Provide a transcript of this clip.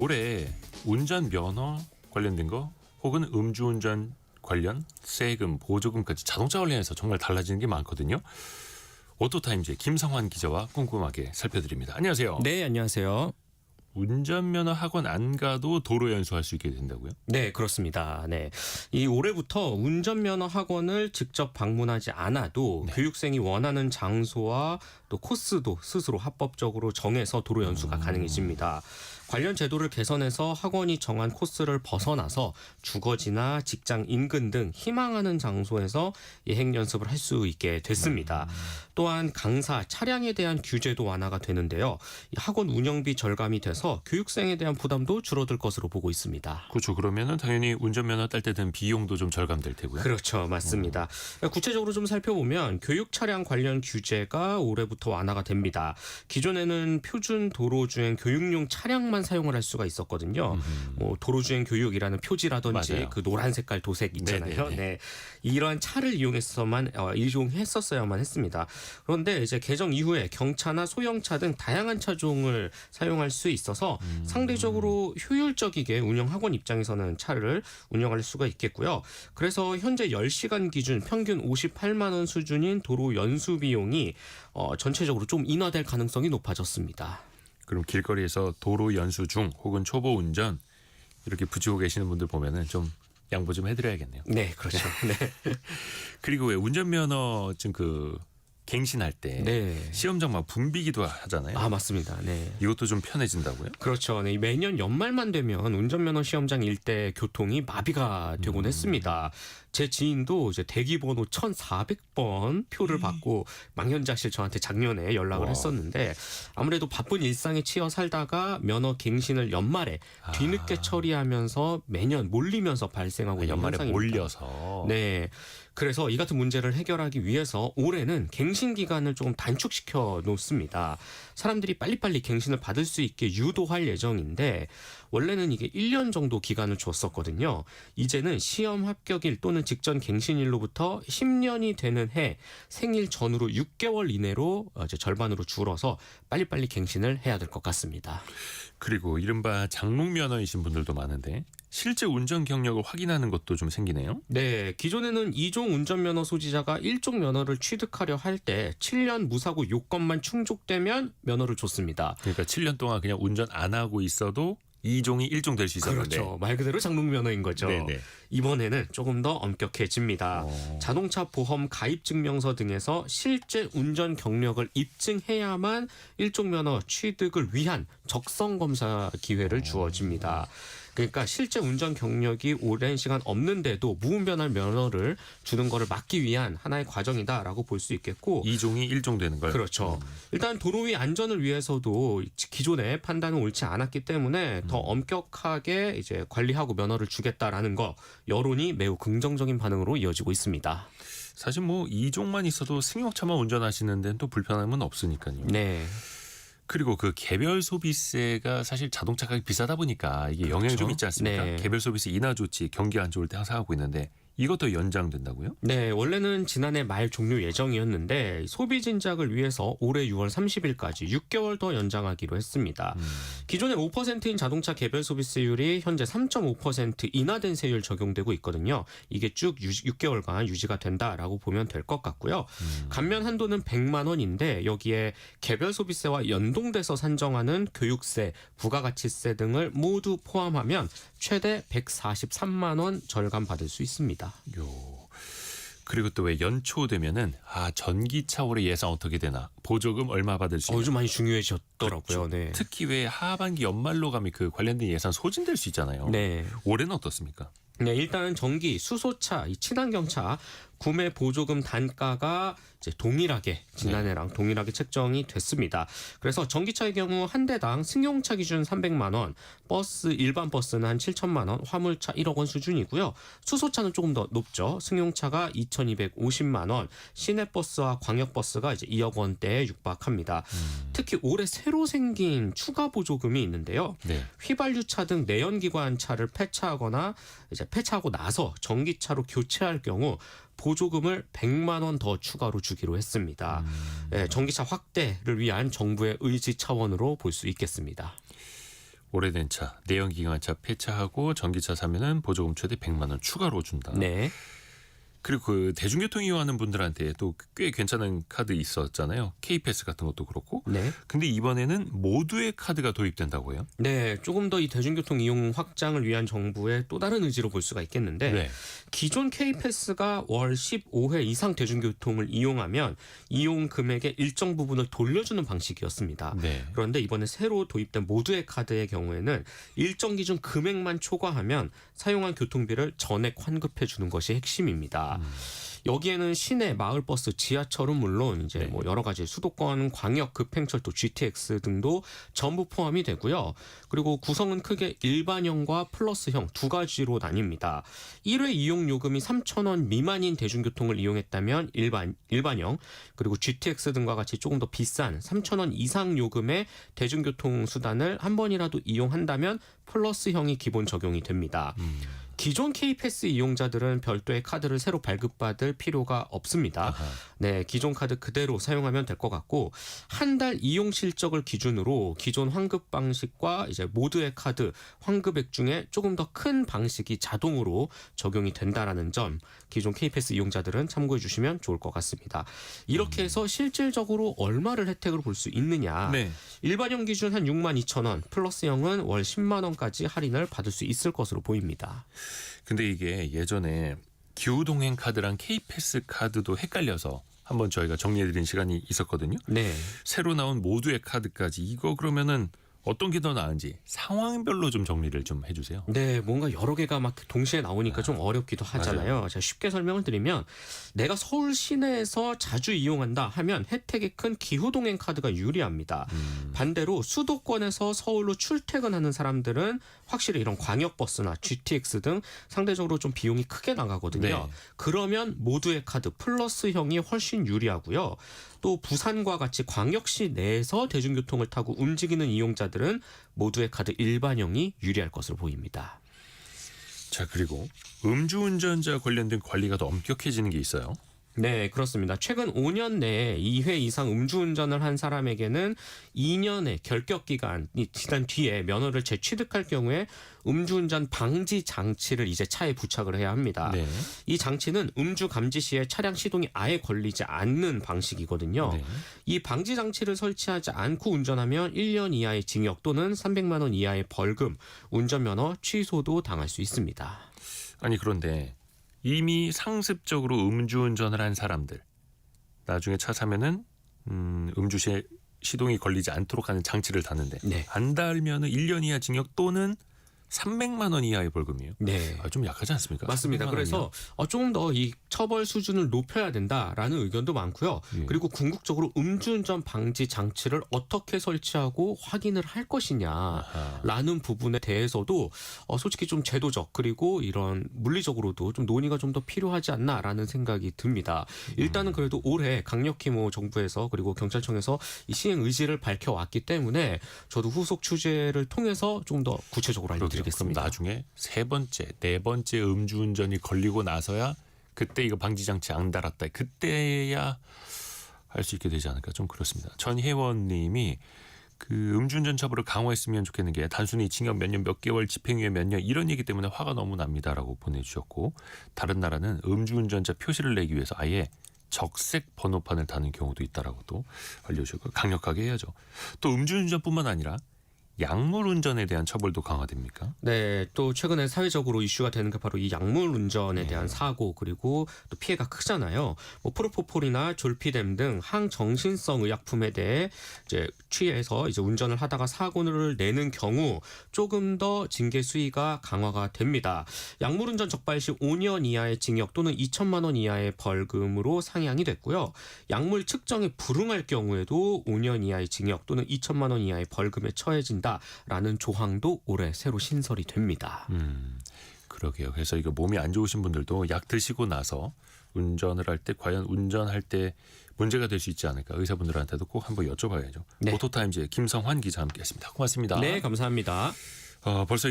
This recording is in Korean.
올해 운전면허 관련된 거 혹은 음주운전 관련 세금, 보조금까지 자동차 관련해서 정말 달라지는 게 많거든요. 오토타임즈의 김성환 기자와 꼼꼼하게 살펴드립니다. 안녕하세요. 네, 안녕하세요. 운전면허 학원 안 가도 도로 연수할 수 있게 된다고요? 네, 그렇습니다. 네. 이 올해부터 운전면허 학원을 직접 방문하지 않아도 교육생이 원하는 장소와 또 코스도 스스로 합법적으로 정해서 도로 연수가 가능해집니다. 관련 제도를 개선해서 학원이 정한 코스를 벗어나서 주거지나 직장 인근 등 희망하는 장소에서 예행 연습을 할 수 있게 됐습니다. 또한 강사, 차량에 대한 규제도 완화가 되는데요. 이 학원 운영비 절감이 돼서 교육생에 대한 부담도 줄어들 것으로 보고 있습니다. 그렇죠. 그러면은 당연히 운전면허 딸 때 든 비용도 좀 절감될 테고요. 그렇죠. 맞습니다. 구체적으로 좀 살펴보면 교육 차량 관련 규제가 올해부터 완화가 됩니다. 기존에는 표준 도로주행 교육용 차량만 사용을 할 수가 있었거든요. 뭐 도로주행 교육이라는 표지라든지 맞아요. 그 노란 색깔 도색 있잖아요. 네네네. 네. 이러한 차를 이용했었어야만 했습니다. 그런데 이제 개정 이후에 경차나 소형차 등 다양한 차종을 사용할 수 있어서 상대적으로 효율적이게 운영학원 입장에서는 차를 운영할 수가 있겠고요. 그래서 현재 10시간 기준 평균 58만 원 수준인 도로 연수 비용이 전체적으로 좀 인하될 가능성이 높아졌습니다. 그럼 길거리에서 도로 연수 중 혹은 초보 운전 이렇게 붙이고 계시는 분들 보면은 좀 양보 좀 해드려야겠네요. 네, 그렇죠. 네. 그리고 왜 운전면허증 갱신할 때 네. 시험장 분비기도 하잖아요. 아, 맞습니다. 네. 이것도 좀 편해진다고요? 그렇죠. 네, 매년 연말만 되면 운전면허 시험장 일대 교통이 마비가 되곤 했습니다. 제 지인도 이제 대기번호 1400번 표를 받고 망연자실 저한테 작년에 연락을 와. 했었는데 아무래도 바쁜 일상에 치여 살다가 면허 갱신을 연말에 뒤늦게 처리하면서 매년 몰리면서 발생하고 있는 연말에 현상입니다. 몰려서. 네. 그래서 이 같은 문제를 해결하기 위해서 올해는 갱신 기간을 조금 단축시켜 놓습니다. 사람들이 빨리빨리 갱신을 받을 수 있게 유도할 예정인데 원래는 이게 1년 정도 기간을 줬었거든요. 이제는 시험 합격일 또는 직전 갱신일로부터 10년이 되는 해 생일 전후로 6개월 이내로 이제 절반으로 줄어서 빨리빨리 갱신을 해야 될 것 같습니다. 그리고 이른바 장롱면허이신 분들도 많은데 실제 운전 경력을 확인하는 것도 좀 생기네요. 네, 기존에는 2종 운전면허 소지자가 1종 면허를 취득하려 할 때 7년 무사고 요건만 충족되면 면허를 줬습니다. 그러니까 7년 동안 그냥 운전 안 하고 있어도 2종이 1종 될 수 있었는데. 그렇죠. 말 그대로 장롱면허인 거죠. 네네. 이번에는 조금 더 엄격해집니다. 자동차 보험 가입 증명서 등에서 실제 운전 경력을 입증해야만 1종 면허 취득을 위한 적성 검사 기회를 주어집니다. 그러니까 실제 운전 경력이 오랜 시간 없는데도 무운변할 면허를 주는 거를 막기 위한 하나의 과정이다라고 볼 수 있겠고 2종이 1종 되는 걸. 그렇죠. 일단 도로 위 안전을 위해서도 기존의 판단은 옳지 않았기 때문에 더 엄격하게 이제 관리하고 면허를 주겠다라는 거 여론이 매우 긍정적인 반응으로 이어지고 있습니다. 사실 뭐 2종만 있어도 승용차만 운전하시는 데는 또 불편함은 없으니까요. 네. 그리고 그 개별 소비세가 사실 자동차 가격이 비싸다 보니까 이게 영향이 좀 있지 않습니까? 네. 개별 소비세 인하 조치 경기 안 좋을 때 항상 하고 있는데 이것도 연장된다고요? 네, 원래는 지난해 말 종료 예정이었는데 소비 진작을 위해서 올해 6월 30일까지 6개월 더 연장하기로 했습니다. 기존의 5%인 자동차 개별 소비세율이 현재 3.5% 인하된 세율 적용되고 있거든요. 이게 쭉 6개월간 유지가 된다라고 보면 될 것 같고요. 감면 한도는 100만 원인데 여기에 개별 소비세와 연동돼서 산정하는 교육세, 부가가치세 등을 모두 포함하면 최대 143만 원 절감 받을 수 있습니다. 그리고 또 왜 연초되면은 전기차 올해 예상 어떻게 되나 보조금 얼마 받을 수 있나. 요즘 많이 중요해졌더라고요. 네. 특히 왜 하반기 연말로 가면 그 관련된 예산 소진될 수 있잖아요. 네. 올해는 어떻습니까? 네, 일단 전기, 수소차, 이 친환경차 구매 보조금 단가가 이제 동일하게 지난해랑 동일하게 책정이 됐습니다. 그래서 전기차의 경우 한 대당 승용차 기준 300만 원, 버스 일반 버스는 한 7천만 원, 화물차 1억 원 수준이고요. 수소차는 조금 더 높죠. 승용차가 2,250만 원, 시내버스와 광역버스가 이제 2억 원대에 육박합니다. 특히 올해 새로 생긴 추가 보조금이 있는데요. 네. 휘발유차 등 내연기관 차를 폐차하거나 이제 폐차하고 나서 전기차로 교체할 경우 보조금을 100만 원 더 추가로 주기로 했습니다. 네, 전기차 확대를 위한 정부의 의지 차원으로 볼 수 있겠습니다. 오래된 차, 내연기관차 폐차하고 전기차 사면은 보조금 최대 100만 원 추가로 준다. 네. 그리고 그 대중교통 이용하는 분들한테 또 꽤 괜찮은 카드 있었잖아요. K패스 같은 것도 그렇고. 네. 근데 이번에는 모두의 카드가 도입된다고요? 네, 조금 더 이 대중교통 이용 확장을 위한 정부의 또 다른 의지로 볼 수가 있겠는데 네. 기존 K패스가 월 15회 이상 대중교통을 이용하면 이용 금액의 일정 부분을 돌려주는 방식이었습니다. 네. 그런데 이번에 새로 도입된 모두의 카드의 경우에는 일정 기준 금액만 초과하면 사용한 교통비를 전액 환급해 주는 것이 핵심입니다. 여기에는 시내, 마을버스, 지하철은 물론 이제 네. 뭐 여러 가지 수도권, 광역, 급행철도, GTX 등도 전부 포함이 되고요. 그리고 구성은 크게 일반형과 플러스형 두 가지로 나뉩니다. 1회 이용 요금이 3,000원 미만인 대중교통을 이용했다면 일반형, 그리고 GTX 등과 같이 조금 더 비싼 3,000원 이상 요금의 대중교통 수단을 한 번이라도 이용한다면 플러스형이 기본 적용이 됩니다. 기존 K패스 이용자들은 별도의 카드를 새로 발급받을 필요가 없습니다. 아하. 네, 기존 카드 그대로 사용하면 될 것 같고 한 달 이용 실적을 기준으로 기존 환급 방식과 이제 모두의 카드 환급액 중에 조금 더 큰 방식이 자동으로 적용이 된다라는 점 기존 K패스 이용자들은 참고해 주시면 좋을 것 같습니다. 이렇게 해서 실질적으로 얼마를 혜택을 볼 수 있느냐? 네. 일반형 기준 한 62,000원, 플러스형은 월 10만 원까지 할인을 받을 수 있을 것으로 보입니다. 근데 이게 예전에 기후동행 카드랑 K패스 카드도 헷갈려서 한번 저희가 정리해드린 시간이 있었거든요. 네. 새로 나온 모두의 카드까지 이거 그러면은 어떤 게 더 나은지 상황별로 좀 정리를 좀 해주세요. 네, 뭔가 여러 개가 막 동시에 나오니까 좀 어렵기도 하잖아요. 제가 쉽게 설명을 드리면 내가 서울 시내에서 자주 이용한다 하면 혜택이 큰 기후동행 카드가 유리합니다. 반대로 수도권에서 서울로 출퇴근하는 사람들은 확실히 이런 광역버스나 GTX 등 상대적으로 좀 비용이 크게 나가거든요. 네. 그러면 모두의 카드 플러스형이 훨씬 유리하고요. 또 부산과 같이 광역시 내에서 대중교통을 타고 움직이는 이용자들은 모두의 카드 일반형이 유리할 것으로 보입니다. 자, 그리고 음주운전자 관련된 관리가 더 엄격해지는 게 있어요. 네, 그렇습니다. 최근 5년 내에 2회 이상 음주운전을 한 사람에게는 2년의 결격 기간이 지난 뒤에 면허를 재취득할 경우에 음주운전 방지 장치를 이제 차에 부착을 해야 합니다. 네. 이 장치는 음주 감지 시에 차량 시동이 아예 걸리지 않는 방식이거든요. 네. 이 방지 장치를 설치하지 않고 운전하면 1년 이하의 징역 또는 300만 원 이하의 벌금, 운전면허 취소도 당할 수 있습니다. 아니 그런데 이미 상습적으로 음주운전을 한 사람들 나중에 차 사면은 음주 시에 시동이 걸리지 않도록 하는 장치를 다는데 네. 안 달면은 1년 이하 징역 또는 300만 원 이하의 벌금이에요. 네. 좀 약하지 않습니까? 맞습니다. 300만 그래서 조금 더 이 처벌 수준을 높여야 된다라는 의견도 많고요. 예. 그리고 궁극적으로 음주운전 방지 장치를 어떻게 설치하고 확인을 할 것이냐라는 부분에 대해서도 솔직히 좀 제도적 그리고 이런 물리적으로도 좀 논의가 좀 더 필요하지 않나라는 생각이 듭니다. 일단은 그래도 올해 강력히 뭐 정부에서 그리고 경찰청에서 이 시행 의지를 밝혀왔기 때문에 저도 후속 취재를 통해서 좀 더 구체적으로 알려드리겠습니다. 그럼 나중에 세 번째, 네 번째 음주운전이 걸리고 나서야 그때 이거 방지 장치 안 달았다. 그때야 할 수 있게 되지 않을까 좀 그렇습니다. 전혜원님이 그 음주운전 처벌을 강화했으면 좋겠는 게 단순히 징역 몇 년 몇 개월 집행유예 몇 년 이런 얘기 때문에 화가 너무 납니다라고 보내주셨고 다른 나라는 음주운전자 표시를 내기 위해서 아예 적색 번호판을 다는 경우도 있다라고 또 알려주셨고 강력하게 해야죠. 또 음주운전뿐만 아니라 약물 운전에 대한 처벌도 강화됩니까? 네, 또 최근에 사회적으로 이슈가 되는 게 바로 이 약물 운전에 대한 사고 그리고 또 피해가 크잖아요. 뭐 프로포폴이나 졸피뎀 등 항정신성 의약품에 대해 이제 취해서 이제 운전을 하다가 사고를 내는 경우 조금 더 징계 수위가 강화가 됩니다. 약물 운전 적발 시 5년 이하의 징역 또는 2천만 원 이하의 벌금으로 상향이 됐고요. 약물 측정에 불응할 경우에도 5년 이하의 징역 또는 2천만 원 이하의 벌금에 처해진다라는 조항도 올해 새로 신설이 됩니다. 그러게요. 그래서 이거 몸이 안 좋으신 분들도 약 드시고 나서 운전을 할 때 과연 운전할 때 문제가 될 수 있지 않을까 의사분들한테도 꼭 한번 여쭤봐야죠. 네. 오토타임즈의 김성환 기자 함께했습니다. 고맙습니다. 네, 감사합니다. 벌써